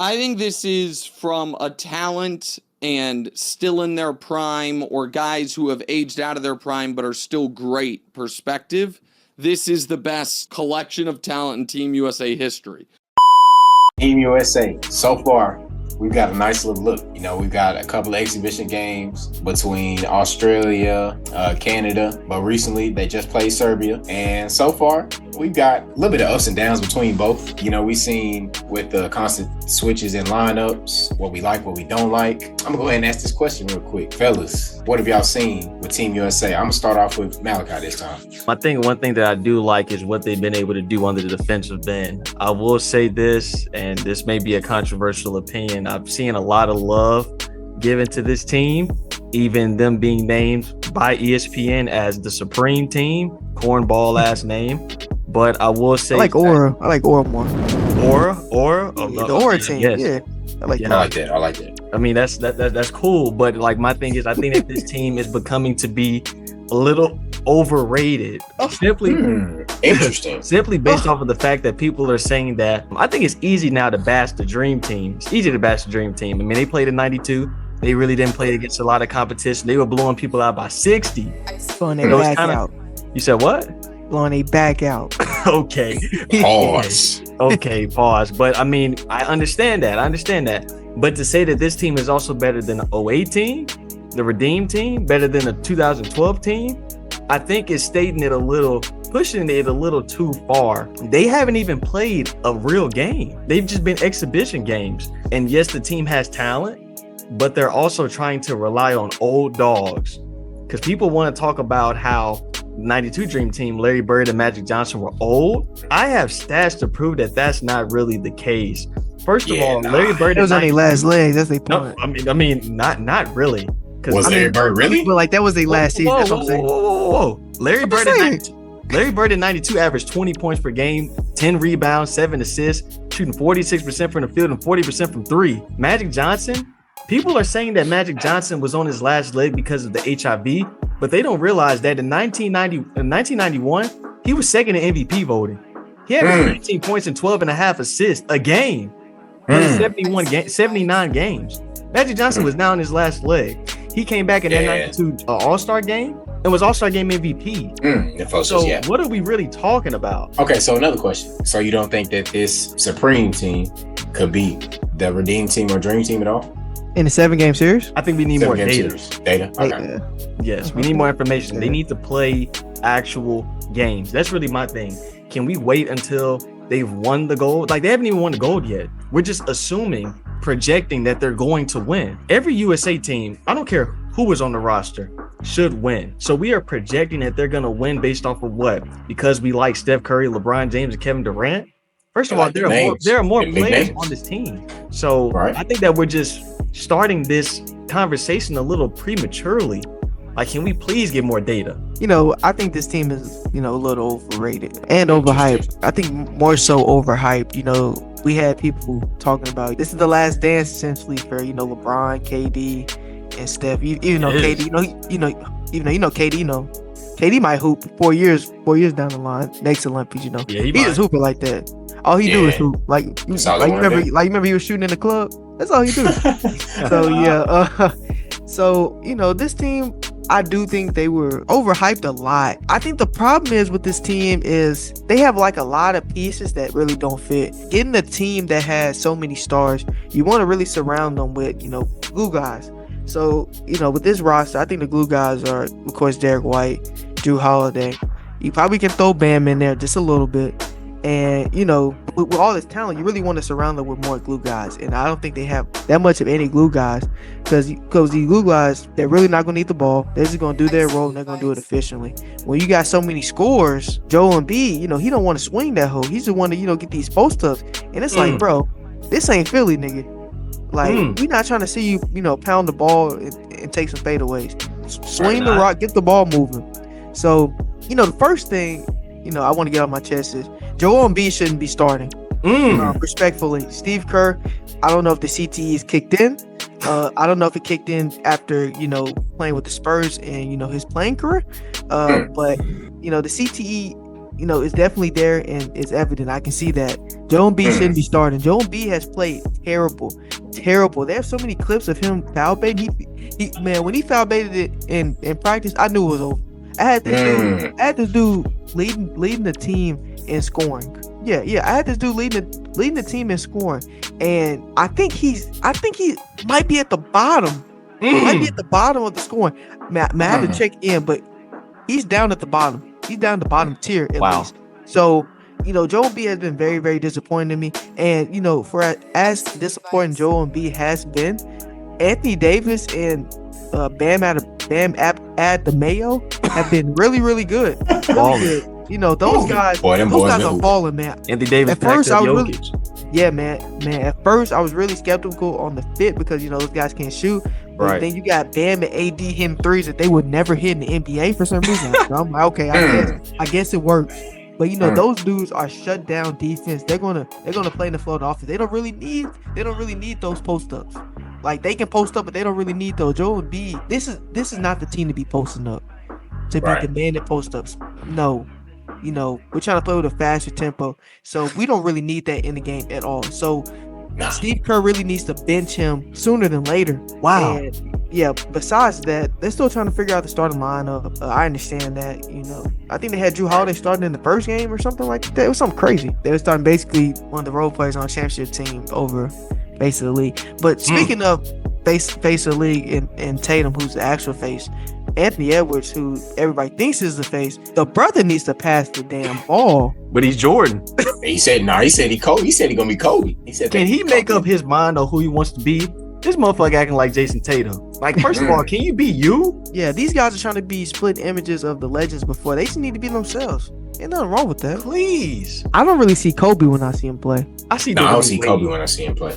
I think this is from a talent and still in their prime, or guys who have aged out of their prime but are still great perspective. This is the best collection of talent in Team USA history. Team USA, so far, we've got a nice little look. You know, we've got a couple of exhibition games between Australia, Canada, but recently they just played Serbia. And so far, we've got a little bit of ups and downs between both. You know, we've seen with the constant switches in lineups, what we like, what we don't like. I'm gonna go ahead and ask this question real quick. Fellas, what have y'all seen with Team USA? I'm gonna start off with Malachi this time. I think one thing that I do like is what they've been able to do under the defensive end. I will say this, and this may be a controversial opinion. I've seen a lot of love given to this team, even them being named by ESPN as the Supreme Team, cornball ass name. But I will say, I like Aura. I like Aura more. Aura, The Aura team. yes. Yeah, I like that. I like that. I mean, that's cool. But like, my thing is, I think that this team is becoming to be a little overrated. Interesting. Simply based off of the fact that people are saying that. I think it's easy now to bash the dream team. It's easy to bash the dream team. I mean, they played in 92. They really didn't play against a lot of competition. They were blowing people out by 60. Blowing their back out. You said what? Blowing their back out. Okay. Pause. Okay, pause. But I mean, I understand that. But to say that this team is also better than the 08 team, the Redeem team, better than the 2012 team, I think is pushing it a little too far. They haven't even played a real game. They've just been exhibition games. And yes, the team has talent, but they're also trying to rely on old dogs. Because people want to talk about how 92 Dream Team, Larry Bird and Magic Johnson were old. I have stats to prove that that's not really the case. First of all, Larry Bird was on their last leg. That's their point. No, I mean, not really. Was Larry Bird really? But like that was their last season. That's what I'm saying. Whoa. Larry Bird in 92 averaged 20 points per game, 10 rebounds, 7 assists, shooting 46% from the field and 40% from three. Magic Johnson, people are saying that Magic Johnson was on his last leg because of the HIV, but they don't realize that in 1991, he was second in MVP voting. He had 19 points and 12 and a half assists a game in 79 games. Magic Johnson was now on his last leg. He came back in that 92 All-Star game and was All-Star game MVP. What are we really talking about? Okay, so another question. So you don't think that this Supreme team could beat the Redeem team or Dream team at all? In a 7-game series? I think we need more data. Data? Okay. Yes, we need more information. They need to play actual games. That's really my thing. Can we wait until they've won the gold? Like, they haven't even won the gold yet. We're just projecting that they're going to win. Every USA team, I don't care who is on the roster, should win. So we are projecting that they're going to win based off of what? Because we like Steph Curry, LeBron James, and Kevin Durant? First of all, there are more players on this team. So I think that we're just starting this conversation a little prematurely. Like, can we please get more data? You know, I think this team is, a little overrated and overhyped. I think more so overhyped. You know, we had people talking about this is the last dance essentially for, LeBron, KD, and Steph. Even though KD, KD might hoop 4 years down the line, next Olympics, Yeah, he just hooping like that. All he do is hoop. Remember he was shooting in the club? That's all he do. So this team, I do think they were overhyped a lot. I think the problem is with this team is they have like a lot of pieces that really don't fit. Getting a team that has so many stars, you want to really surround them with, glue guys. So, with this roster, I think the glue guys are, of course, Derek White, Jrue Holiday. You probably can throw Bam in there just a little bit. And, with all this talent, you really want to surround them with more glue guys. And I don't think they have that much of any glue guys because these glue guys, they're really not going to need the ball. They're just going to do their role and they're going to do it efficiently. When you got so many scores, Joel Embiid, he don't want to swing that hoe. He's the one to, get these post-ups. And it's like, bro, this ain't Philly, nigga. Like, we're not trying to see you, pound the ball and take some fadeaways. Swing the rock, get the ball moving. So, the first thing, I want to get off my chest is Joel Embiid shouldn't be starting. Respectfully, Steve Kerr, I don't know if the CTE is kicked in. I don't know if it kicked in after, playing with the Spurs and, his playing career. But, the CTE, it's definitely there and it's evident. I can see that. Joel Embiid shouldn't be starting. Joel Embiid has played terrible. They have so many clips of him foul baiting. He man, when he foul baited it in practice, I knew it was over. I had this dude leading the team in scoring. Yeah. I had this dude leading the team in scoring, and I think he might be at the bottom. Might be at the bottom of the scoring. Man, I have to check in, but he's down at the bottom. He's down the bottom tier at least. So, Joel Embiid has been very, very disappointing to me. And, for as disappointing Joel Embiid has been, Anthony Davis and Bam Adebayo have been really, really good. Really good. Those guys are balling, man. Anthony Davis at first, backed up I was Jokic. Yeah, man. At first, I was really skeptical on the fit because those guys can't shoot. But then you got Bam and AD hitting threes that they would never hit in the NBA for some reason. So I'm like, okay, I guess it works. But those dudes are shut down defense. They're gonna play in the float offense. They don't really need those post ups. Like they can post up, but they don't really need those. Joel Embiid, this is not the team to be posting up, to be demanding post ups. No. We're trying to play with a faster tempo. So we don't really need that in the game at all. So Steve Kerr really needs to bench him sooner than later. Wow. And besides that, they're still trying to figure out the starting lineup. I understand that, I think they had Drew Holiday starting in the first game or something like that. It was something crazy. They were starting basically one of the role players on a championship team over face of the league. But speaking of face of the league and Tatum, who's the actual face, Anthony Edwards, who everybody thinks is the face, the brother needs to pass the damn ball. But he's Jordan. He said he Kobe. He said he gonna be Kobe. He said, can he make up his mind on who he wants to be? This motherfucker acting like Jason Tatum. Like, first of all, can you be you? Yeah, these guys are trying to be split images of the legends before. They just need to be themselves. Ain't nothing wrong with that. Please. I don't really see Kobe when I see him play. I don't see Kobe when I see him play.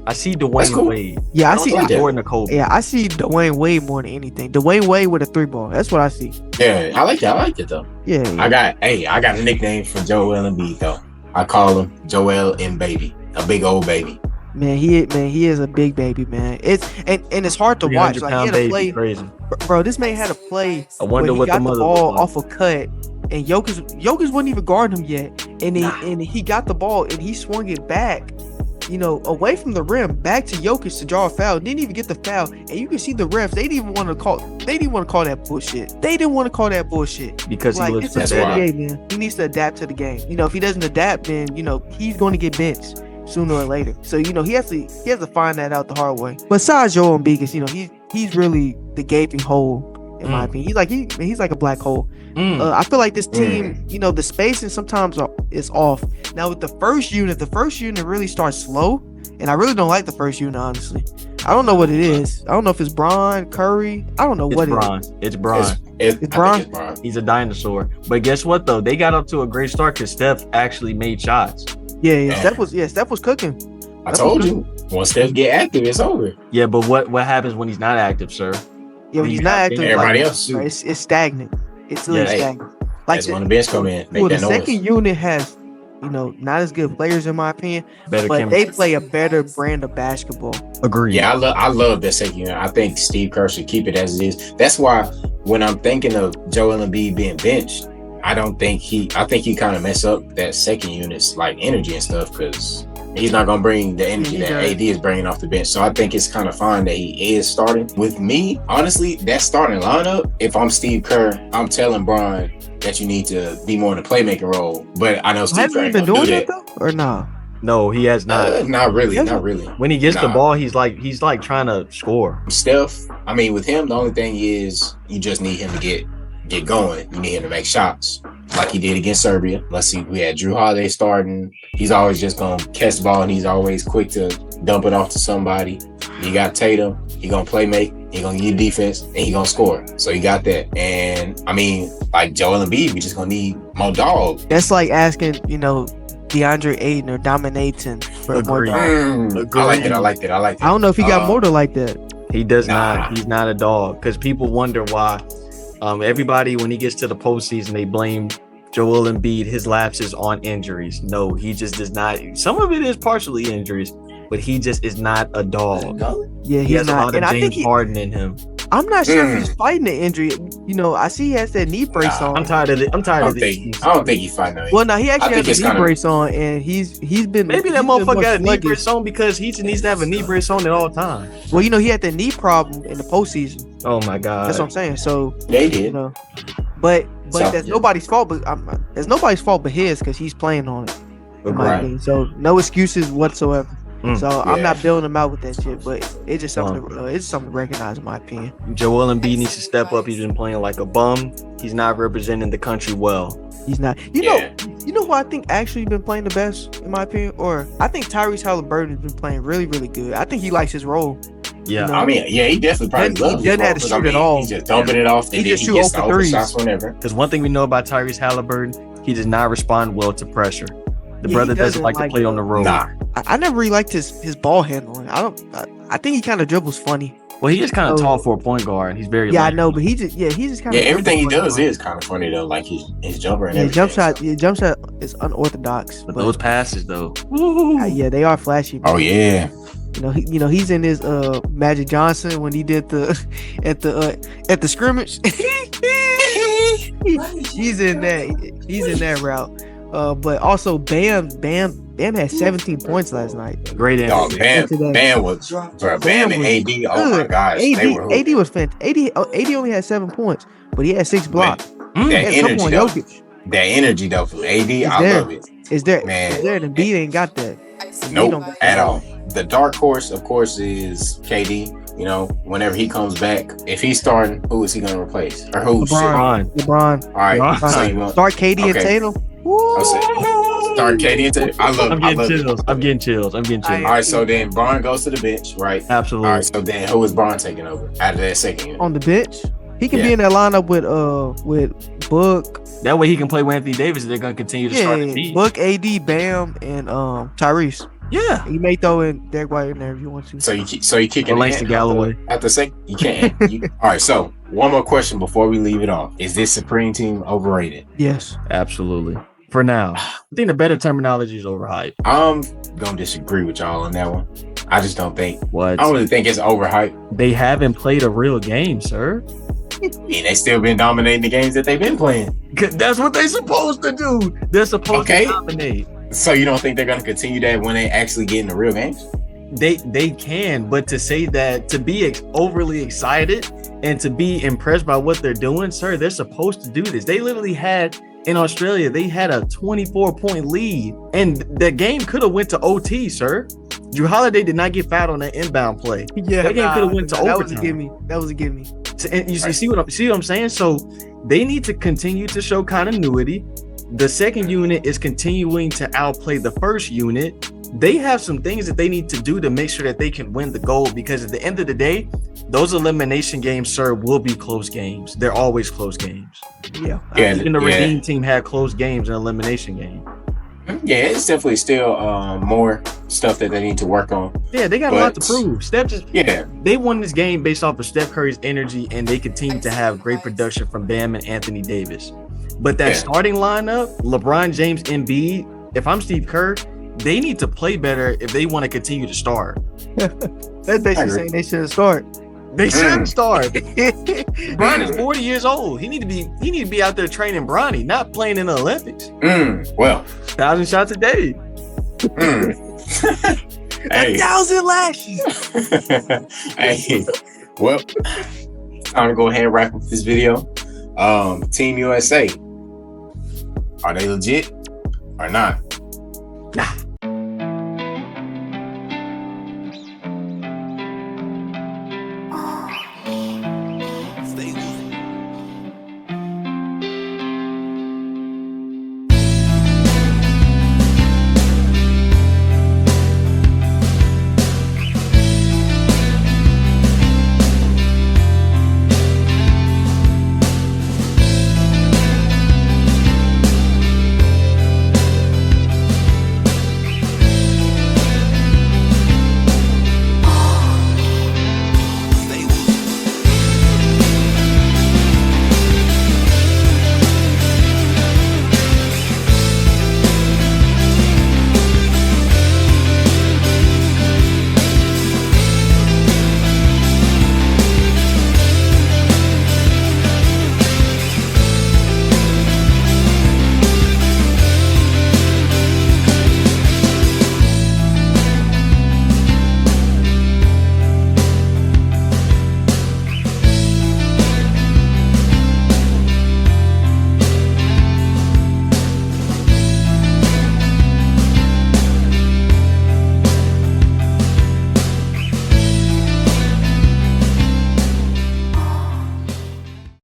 I see Dwayne Wade. Yeah, I see Jordan or Kobe. Yeah, I see Dwayne Wade more than anything. Dwayne Wade with a 3-ball. That's what I see. Yeah, I like it though. Yeah. I got a nickname for Joel Embiid though. I call him Joel Embaby, a big old baby. Man, he is a big baby, man. It's hard to watch. Like he had to play, crazy. Bro. This man had to play. I wonder what got the ball off a cut, and Jokic wouldn't even guard him yet, and he got the ball and he swung it back, away from the rim, back to Jokic to draw a foul. Didn't even get the foul, and you can see the refs. They didn't want to call that bullshit. They didn't want to call that bullshit because he looks it's a NBA, man. He needs to adapt to the game. If he doesn't adapt, then he's going to get benched sooner or later. So he has to find that out the hard way. Besides Joel Embiid, because he's really the gaping hole in my opinion. He's like a black hole. I feel like this team, the spacing sometimes is off. Now with the first unit really starts slow, and I really don't like the first unit, honestly. I don't know what it is. I don't know if it's Bron, Curry. I don't know what it is. It's Bron. It's Bron. He's a dinosaur. But guess what though? They got up to a great start because Steph actually made shots. Yeah. Steph was cooking. I told you. Once Steph get active, it's over. Yeah, but what happens when he's not active, sir? Yeah, when he's not active, everybody else. It's stagnant. It's really stagnant. Like that's when the bench come in. The second unit has, not as good players in my opinion, but they play a better brand of basketball. Agreed. Yeah, I love that second unit. I think Steve Kerr should keep it as it is. That's why when I'm thinking of Joel Embiid being benched, I think he kind of mess up that second unit's like energy and stuff because he's not gonna bring the energy that AD is bringing off the bench. So I think it's kind of fine that he is starting. With me, honestly, that starting lineup, if I'm Steve Kerr, I'm telling Bron that you need to be more in the playmaking role. But I know Steve Kerr ain't been gonna doing do that though, or nah? No, he has not. Not really. When he gets the ball, he's like trying to score. Steph, I mean, with him, the only thing is you just need him to get going. You need him to make shots like he did against Serbia. Let's see, we had Drew Holiday starting. He's always just gonna catch the ball and he's always quick to dump it off to somebody. You got Tatum, he gonna play make, he gonna give defense, and he gonna score. So you got that. And I mean, like Joel Embiid, we just gonna need more dog. That's like asking, DeAndre Ayton or dominating for more dog. I like that. I don't know if he got more to like that. He does not. He's not a dog because people wonder why. Everybody, when he gets to the postseason, they blame Joel Embiid, his lapses on injuries. No, he just does not. Some of it is partially injuries, but he just is not a dog. Yeah, he has a lot of James Harden in him. I'm not sure if he's fighting the injury. You know, I see he has that knee brace on. I'm tired of it. I'm tired of it. I don't think he's fighting no. Well, no, he actually has think a knee brace on, and he's been. Maybe that he's been motherfucker more got a knee sluggish. brace on because he just needs to have a knee brace on at all times. Well, you know, he had that knee problem in the postseason. Oh my god. That's what I'm saying. So They did. you know, but So, that's nobody's fault. But that's nobody's fault but his because he's playing on it. In my Right. opinion. So no excuses whatsoever. So I'm Yeah. not building him out with that shit, but it's just something. It's something to recognize, in my opinion. Joel Embiid needs to step up. He's been playing like a bum. He's not representing the country well. He's not. You know who I think actually been playing the best, in my opinion? Or I think Tyrese Halliburton has been playing really, really good. I think he likes his role. Yeah. You know? I mean, yeah, he definitely probably He loves doesn't his have to role, 'cause, shoot at all. He's just dumping it off, and He then just he shoot gets off the the open threes. shots whenever. Because one thing we know about Tyrese Halliburton, he does not respond well to pressure. The Yeah, brother he doesn't doesn't like to like play on the road. Nah. I never really liked his ball handling. I think he kind of dribbles funny. Well, he is kind of tall for a point guard. He's very Yeah, I light. know, but he's just kind Yeah, of everything he does is kind of funny though, like his jumper and everything. jump shot is unorthodox. But But those passes though. yeah, they are flashy. Oh yeah. You know, he's in his Magic Johnson when he did the at the scrimmage. He's in that route. But also Bam had 17 points last night. Great Dog, answer. Bam was, bro, Bam and AD. Oh my gosh, they were AD was fantastic. AD only had 7 points, but he had 6 blocks. that He had a couple energy on though. Jokic. That energy though from AD, I there. love it. Is there? Man. Is there? And Embiid ain't got that. Embiid Nope, don't got at that. all. The dark horse, of course, is KD. You know, whenever he comes back, if he's starting, who is he going to replace? Or who? LeBron. All right, LeBron. so you want Start KD and Okay. Tatum. I'll say start KD and Tatum. I love it. I'm getting chills. All right, so then Bron goes to the bench, right? Absolutely. All right, so then who is Bron taking over out of that second unit? On the bench, he can Yeah. be in that lineup with Book. That way he can play with Anthony Davis. They're gonna continue to start the team. Book, AD, Bam, and Tyrese. Yeah. You may throw in Derek White in there if you want to. So you kick it Or Langston Galloway. at the second. You can't. All right, so one more question before we leave it off: is this Supreme team overrated? Yes. Absolutely. For now, I think the better terminology is overhyped. I'm gonna disagree with y'all on that one. I just don't think. What? I don't really think it's overhyped. They haven't played a real game, sir. I mean, they still been dominating the games that they've been playing. That's what they're supposed to do. They're supposed Okay. to dominate. So you don't think they're gonna continue that when they actually get in the real games? They can, but to say that, to be overly excited and to be impressed by what they're doing, sir, they're supposed to do this. They literally had in Australia, they had a 24-point lead, and the game could have went to OT, sir. Drew Holiday did not get fouled on that inbound play. Yeah. That game could have went to That was a overtime. gimme. That was a gimme. So, and you see what I'm saying? So they need to continue to show continuity. The second unit is continuing to outplay the first unit. They have some things that they need to do to make sure that they can win the goal, because at the end of the day, those elimination games, sir, will be close games. They're always close games. Yeah. Even the Redeem team had close games in elimination game. Yeah, it's definitely still more stuff that they need to work on. Yeah, they got a lot to prove. Yeah, They won this game based off of Steph Curry's energy, and they continue to have great production from Bam and Anthony Davis. But that starting lineup, LeBron James, Embiid, if I'm Steve Kerr, they need to play better if they want to continue to start. That's basically saying they shouldn't start. They shouldn't start. LeBron is 40 years old. He need to be out there training Bronny, not playing in the Olympics. Well, 1,000 shots a day. Hey. 1,000 lashes. Hey, well, time to go ahead and wrap up this video. Team USA, are they legit or not?